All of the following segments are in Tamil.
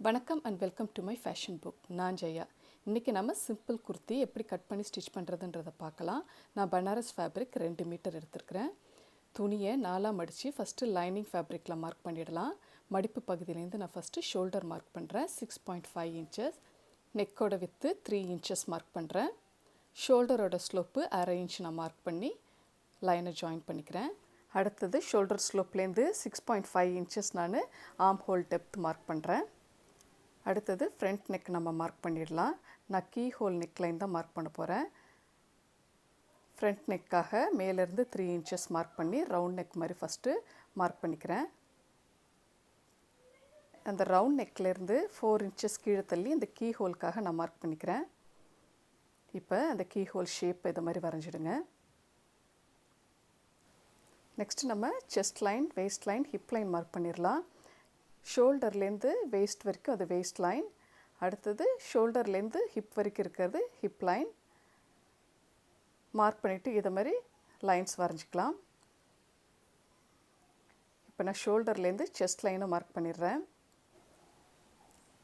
வணக்கம் and welcome to my fashion book. நான் ஜெயா. இன்றைக்கி நம்ம சிம்பிள் குர்த்தி எப்படி கட் பண்ணி ஸ்டிச் பண்ணுறதுன்றதை பார்க்கலாம். நான் பனாரஸ் ஃபேப்ரிக் 2 மீட்டர் எடுத்துருக்கிறேன். துணியை 4 மடித்து ஃபஸ்ட்டு லைனிங் ஃபேப்ரிக்கில் மார்க் பண்ணிடலாம். மடிப்பு பகுதியிலேருந்து நான் ஃபஸ்ட்டு ஷோல்டர் மார்க் பண்ணுறேன் 6.5 இன்ச்சஸ். நெக்கோட வித்து 3 இன்ச்சஸ் மார்க் பண்ணுறேன். ஷோல்டரோட ஸ்லோப்பு 1/2 இன்ச் நான் மார்க் பண்ணி லைனை ஜாயின் பண்ணிக்கிறேன். அடுத்தது ஷோல்டர் ஸ்லோப்லேருந்து 6.5 இன்ச்சஸ் நான் ஆர்ம் ஹோல் டெப்த் மார்க் பண்ணுறேன். அடுத்தது ஃப்ரண்ட் நெக் நம்ம மார்க் பண்ணிடலாம். நான் கீ ஹோல் நெக்லைன் தான் மார்க் பண்ண போகிறேன். ஃப்ரண்ட் நெக்காக மேலேருந்து 3 இன்ச்சஸ் மார்க் பண்ணி ரவுண்ட் நெக் மாதிரி ஃபஸ்ட்டு மார்க் பண்ணிக்கிறேன். அந்த ரவுண்ட் நெக்லேருந்து 4 இன்ச்சஸ் கீழே தள்ளி இந்த கீ ஹோலுக்காக நான் மார்க் பண்ணிக்கிறேன். இப்போ அந்த கீ ஹோல் ஷேப் இதை மாதிரி வரைஞ்சிடுங்க. நெக்ஸ்ட்டு நம்ம chest line, waste line, hip line mark பண்ணிடலாம். ஷோல்டர்லேருந்து வேஸ்ட் வரைக்கும் அது வேஸ்ட் லைன். அடுத்தது ஷோல்டர்லேருந்து ஹிப் வரைக்கும் இருக்கிறது ஹிப் லைன் மார்க் பண்ணிவிட்டு இதை மாதிரி லைன்ஸ் வரைஞ்சிக்கலாம். இப்போ நான் ஷோல்டர்லேருந்து செஸ்ட் லைனை மார்க் பண்ணிடுறேன்.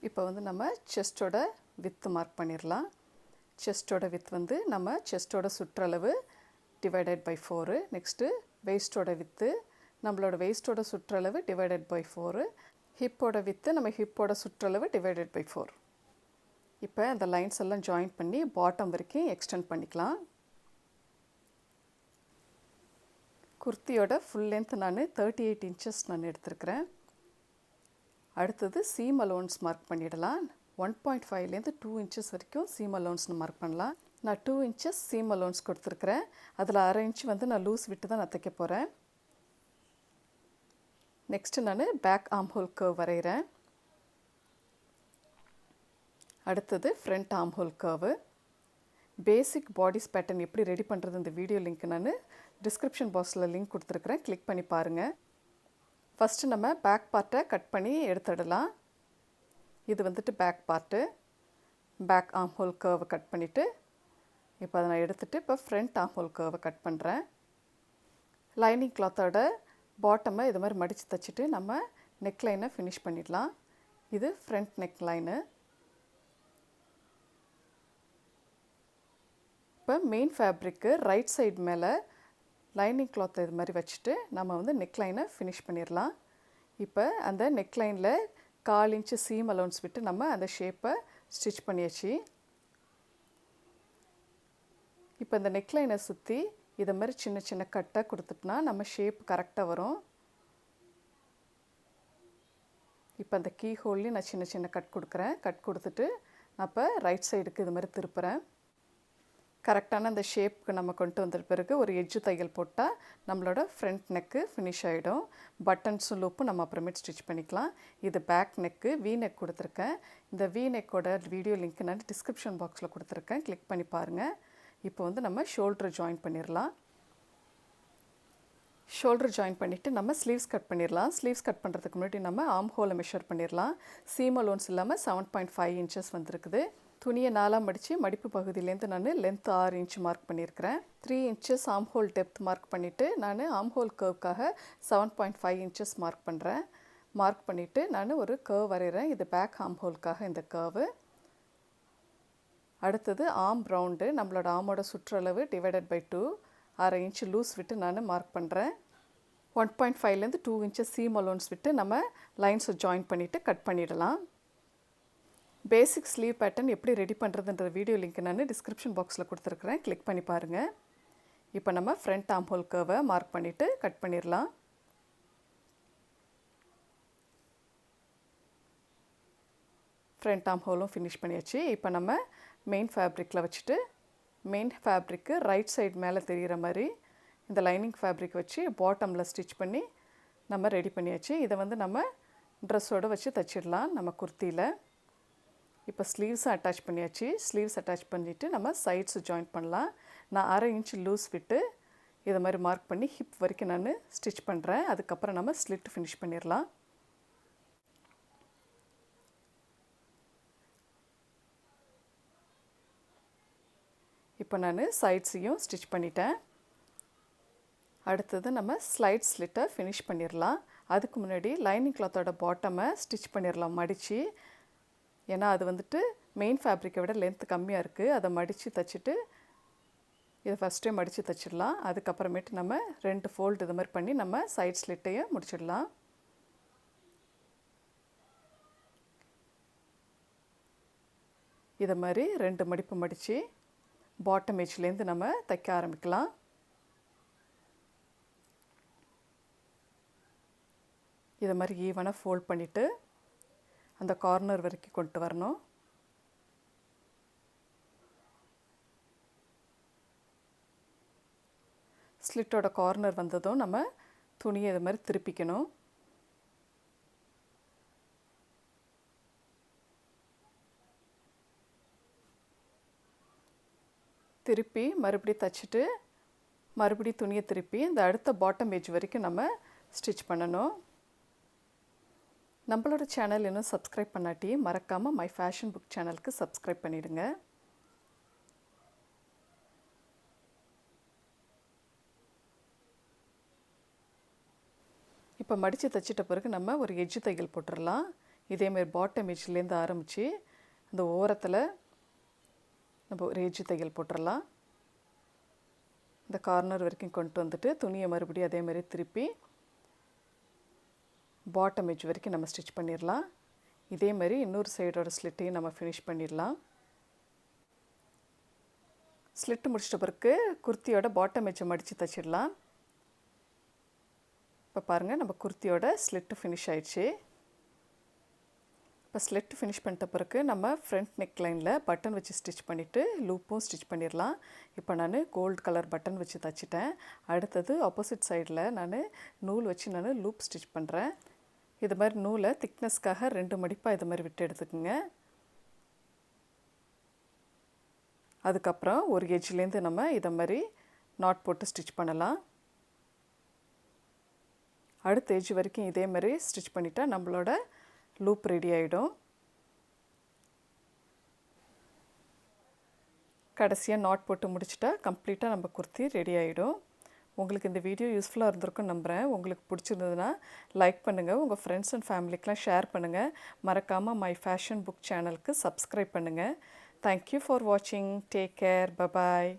இப்போ நம்ம செஸ்ட்டோட வித்து மார்க் பண்ணிடலாம். செஸ்ட்டோட வித் நம்ம செஸ்ட்டோட சுற்றளவு டிவைடட் பை 4. நெக்ஸ்ட்டு வேஸ்ட்டோட வித்து நம்மளோட வேஸ்ட்டோட சுற்றளவு டிவைடட் பை 4. ஹிப்போட வித்து நம்ம ஹிப்போட சுற்றளவு டிவைடட் பை 4. இப்போ அந்த லைன்ஸ் எல்லாம் ஜாயின் பண்ணி பாட்டம் வரைக்கும் எக்ஸ்டெண்ட் பண்ணிக்கலாம். குர்த்தியோட ஃபுல் லென்த் நான் 38 இன்ச்சஸ் நான் எடுத்துருக்கிறேன். அடுத்தது சீம் அலோன்ஸ் மார்க் பண்ணிடலாம். 1.5லேருந்து 2 இன்ச்சஸ் வரைக்கும் சீம் அலோன்ஸ்னு மார்க் பண்ணலாம். நான் 2 இன்ச்சஸ் சீம் அலோன்ஸ் கொடுத்துருக்குறேன். அதில் 1/2 இன்ச் நான் லூஸ் விட்டு தான் நான் தைக்க போகிறேன். நெக்ஸ்ட்டு நான் பேக் ஆர்ம் ஹோல் கர்வ் வரைகிறேன். அடுத்தது ஃப்ரண்ட் ஆர்ம் ஹோல் கர்வு. பேசிக் பாடிஸ் பேட்டர்ன் எப்படி ரெடி பண்ணுறது இந்த வீடியோ லிங்க் நான் டிஸ்கிரிப்ஷன் பாக்ஸில் லிங்க் கொடுத்துருக்குறேன். கிளிக் பண்ணி பாருங்கள். ஃபஸ்ட்டு நம்ம பேக் பார்ட்டை கட் பண்ணி எடுத்துடலாம். இது back part. Back arm hole கர்வை கட் பண்ணிவிட்டு இப்போ அதை நான் எடுத்துகிட்டு இப்போ ஃப்ரண்ட் ஆர்ம் ஹோல் கர்வை கட் பண்ணுறேன். லைனிங் கிளாத்தோட பாட்டமை இது மாதிரி மடித்து தைச்சிட்டு நம்ம நெக்லைனை ஃபினிஷ் பண்ணிடலாம். இது ஃப்ரண்ட் நெக் லைனு. இப்போ மெயின் ஃபேப்ரிக்கு ரைட் சைடு மேலே லைனிங் கிளாத்தை இது மாதிரி வச்சுட்டு நம்ம நெக்லைனை ஃபினிஷ் பண்ணிடலாம். இப்போ அந்த நெக்லைனில் 1/4 இன்ச்சு சீம் அலோன்ஸ் விட்டு நம்ம அந்த ஷேப்பை ஸ்டிச் பண்ணியாச்சு. இப்போ இந்த நெக்லைனை சுற்றி இதை மாதிரி சின்ன சின்ன கட்டை கொடுத்துட்டுனா நம்ம ஷேப் கரெக்டாக வரும். இப்போ அந்த கீ ஹோல்லையும் நான் சின்ன சின்ன கட் கொடுக்குறேன். கட் கொடுத்துட்டு நான் இப்போ ரைட் சைடுக்கு இது மாதிரி திருப்புறேன். கரெக்டான அந்த ஷேப்புக்கு நம்ம கொண்டு வந்த பிறகு ஒரு எட்ஜு தையல் போட்டால் நம்மளோட ஃப்ரண்ட் நெக்கு ஃபினிஷ் ஆகிடும். பட்டன்ஸும் லூப்பும் நம்ம அப்புறமேட்டு ஸ்டிச் பண்ணிக்கலாம். இது பேக் நெக்கு, வி நெக் கொடுத்துருக்கேன். இந்த வி நெக்கோட வீடியோ லிங்க் நான் டிஸ்கிரிப்ஷன் பாக்ஸில் கொடுத்துருக்கேன். கிளிக் பண்ணி பாருங்கள். இப்போ நம்ம ஷோல்டர் ஜாயின் பண்ணிடலாம். ஷோல்டர் ஜாயின் பண்ணிவிட்டு நம்ம ஸ்லீவ்ஸ் கட் பண்ணிடலாம். ஸ்லீவ்ஸ் கட் பண்ணுறதுக்கு முன்னாடி நம்ம ஆர்ம் ஹோலை மெஷர் பண்ணிடலாம். சீம் அலோன்ஸ் இல்லாமல் 7.5 இன்ச்சஸ் வந்துருக்குது. துணியை 4 மடித்து மடிப்பு பகுதியிலேருந்து நான் லென்த் 6 இன்ச் மார்க் பண்ணியிருக்கிறேன். 3 inches arm whole depth mark பண்ணிவிட்டு நான் ஆர்ம் ஹோல் கர்வுக்காக 7.5 இன்ச்சஸ் மார்க் பண்ணுறேன். மார்க் பண்ணிவிட்டு நான் ஒரு கர்வ் வரைகிறேன். இது பேக் ஆர்ம் ஹோலுக்காக இந்த கர்வு. அடுத்தது ஆர்ம் ரவுண்டு நம்மளோட ஆர்மோட சுற்றளவு டிவைடட் பை 2. 1/2 இன்ச் லூஸ் விட்டு நான் மார்க் பண்ணுறேன். 1.5லேருந்து 2 இன்ச்சஸ் சீம் அலோன்ஸ் விட்டு நம்ம லைன்ஸை ஜாயின் பண்ணிவிட்டு கட் பண்ணிடலாம். பேசிக் ஸ்லீவ் பேட்டர்ன் எப்படி ரெடி பண்ணுறதுன்ற வீடியோ லிங்க் நான் டிஸ்கிரிப்ஷன் பாக்ஸில் கொடுத்துருக்குறேன். கிளிக் பண்ணி பாருங்கள். இப்போ நம்ம ஃப்ரண்ட் ஆர்ம் ஹோல் கர்வை மார்க் பண்ணிவிட்டு கட் பண்ணிடலாம். ஃப்ரண்ட் ஆர்ம் ஹோலும் ஃபினிஷ் பண்ணியாச்சு. இப்போ நம்ம மெயின் ஃபேப்ரிக்கில் வச்சுட்டு மெயின் ஃபேப்ரிக்கு ரைட் சைடு மேலே தெரிகிற மாதிரி இந்த லைனிங் ஃபேப்ரிக் வச்சு பாட்டமில் ஸ்டிச் பண்ணி நம்ம ரெடி பண்ணியாச்சு. இதை நம்ம ட்ரெஸ்ஸோடு வச்சு தைச்சிடலாம் நம்ம குர்த்தியில். இப்போ ஸ்லீவ்ஸும் அட்டாச் பண்ணியாச்சு. ஸ்லீவ்ஸ் அட்டாச் பண்ணிவிட்டு நம்ம சைட்ஸு ஜாயின் பண்ணலாம். நான் 1/2 இன்ச் லூஸ் விட்டு இதை மாதிரி மார்க் பண்ணி ஹிப் வரைக்கும் நான் ஸ்டிச் பண்ணுறேன். அதுக்கப்புறம் நம்ம ஸ்லிட் ஃபினிஷ் பண்ணிடலாம். இப்போ நான் சைட்ஸையும் ஸ்டிச் பண்ணிட்டேன். அடுத்தது நம்ம ஸ்லைட் ஸ்லிட்டை ஃபினிஷ் பண்ணிடலாம். அதுக்கு முன்னாடி லைனிங் கிளாத்தோட பாட்டமை ஸ்டிச் பண்ணிடலாம். மடித்து ஏன்னா அது வந்துட்டு மெயின் ஃபேப்ரிக்கை விட லென்த் கம்மியாக இருக்குது. அதை மடித்து தைச்சிட்டு இதை ஃபஸ்ட்டே மடித்து தைச்சிடலாம். அதுக்கப்புறமேட்டு நம்ம 2 ஃபோல்டு இது மாதிரி பண்ணி நம்ம சைட் ஸ்லிட்டையும் முடிச்சிடலாம். இதை மாதிரி 2 மடிப்பு மடித்து பாட்டம் எட்ஜ்லேருந்து நம்ம தைக்க ஆரம்பிக்கலாம். இதை மாதிரி ஈவனாக ஃபோல்ட் பண்ணிவிட்டு அந்த கார்னர் வரைக்கும் கொண்டு வரணும். ஸ்லிட்டோட கார்னர் வந்ததும் நம்ம துணியை இது மாதிரி திருப்பிக்கணும். திருப்பி மறுபடியும் தைச்சிட்டு மறுபடியும் துணியை திருப்பி இந்த அடுத்த பாட்டம் எட்ஜ் வரைக்கும் நம்ம ஸ்டிச் பண்ணணும். நம்மளோட சேனல் இன்னும் சப்ஸ்கிரைப் பண்ணாட்டி மறக்காமல் மை ஃபேஷன் புக் சேனலுக்கு சப்ஸ்கிரைப் பண்ணிவிடுங்க. இப்போ மடித்து தைச்சிட்ட பிறகு நம்ம ஒரு எட்ஜு தையல் போட்டுடலாம். இதேமாரி பாட்டம் எட்ஜ்லேருந்து ஆரம்பித்து அந்த ஓரத்தில் நம்ம ஒரு எட்ஜு தையல் போட்டுடலாம். இந்த கார்னர் வரைக்கும் கொண்டு வந்துட்டு துணியை மறுபடியும் அதேமாதிரி திருப்பி பாட்டம் எட்ஜ் வரைக்கும் நம்ம ஸ்டிச் பண்ணிடலாம். இதேமாதிரி இன்னொரு சைடோட ஸ்லிட்டையும் நம்ம ஃபினிஷ் பண்ணிடலாம். ஸ்லிட்டு முடிச்சிட்ட பிறகு குர்த்தியோட பாட்டம் எட்ஜை மடித்து தைச்சிடலாம். இப்போ பாருங்கள், நம்ம குர்த்தியோட ஸ்லிட்டு ஃபினிஷ் ஆயிடுச்சு. இப்போ ஸ்லிட் ஃபினிஷ் பண்ணிட்ட பிறகு நம்ம ஃப்ரண்ட் நெக் லைனில் பட்டன் வச்சு ஸ்டிச் பண்ணிவிட்டு லூப்பும் ஸ்டிச் பண்ணிடலாம். இப்போ நான் கோல்டு கலர் பட்டன் வச்சு தைச்சிட்டேன். அடுத்தது ஆப்போசிட் சைடில் நான் நூல் வச்சு நான் லூப் ஸ்டிச் பண்ணுறேன். இது மாதிரி நூலை திக்னஸ்க்காக 2 மடிப்பாக இது மாதிரி விட்டு எடுத்துக்கோங்க. அதுக்கப்புறம் ஒரு எட்ஜ்லேருந்து நம்ம இதை மாதிரி நாட் போட்டு ஸ்டிச் பண்ணலாம். அடுத்த எட்ஜ் வரைக்கும் இதே மாதிரி ஸ்டிச் பண்ணிட்டா நம்மளோட லூப் ரெடி ஆகிடும். கடைசியாக நாட் போட்டு முடிச்சிட்டா கம்ப்ளீட்டாக நம்ம குர்த்தி ரெடி ஆகிடும். உங்களுக்கு இந்த வீடியோ யூஸ்ஃபுல்லாக இருந்திருக்குன்னு நம்புகிறேன். உங்களுக்கு பிடிச்சிருந்ததுன்னா லைக் பண்ணுங்கள், உங்கள் ஃப்ரெண்ட்ஸ் அண்ட் ஃபேமிலிக்கெலாம் ஷேர் பண்ணுங்கள். மறக்காமல் மை ஃபேஷன் புக் சேனலுக்கு சப்ஸ்கிரைப் பண்ணுங்கள். தேங்க்யூ ஃபார் வாட்சிங். Take care. பபாய்.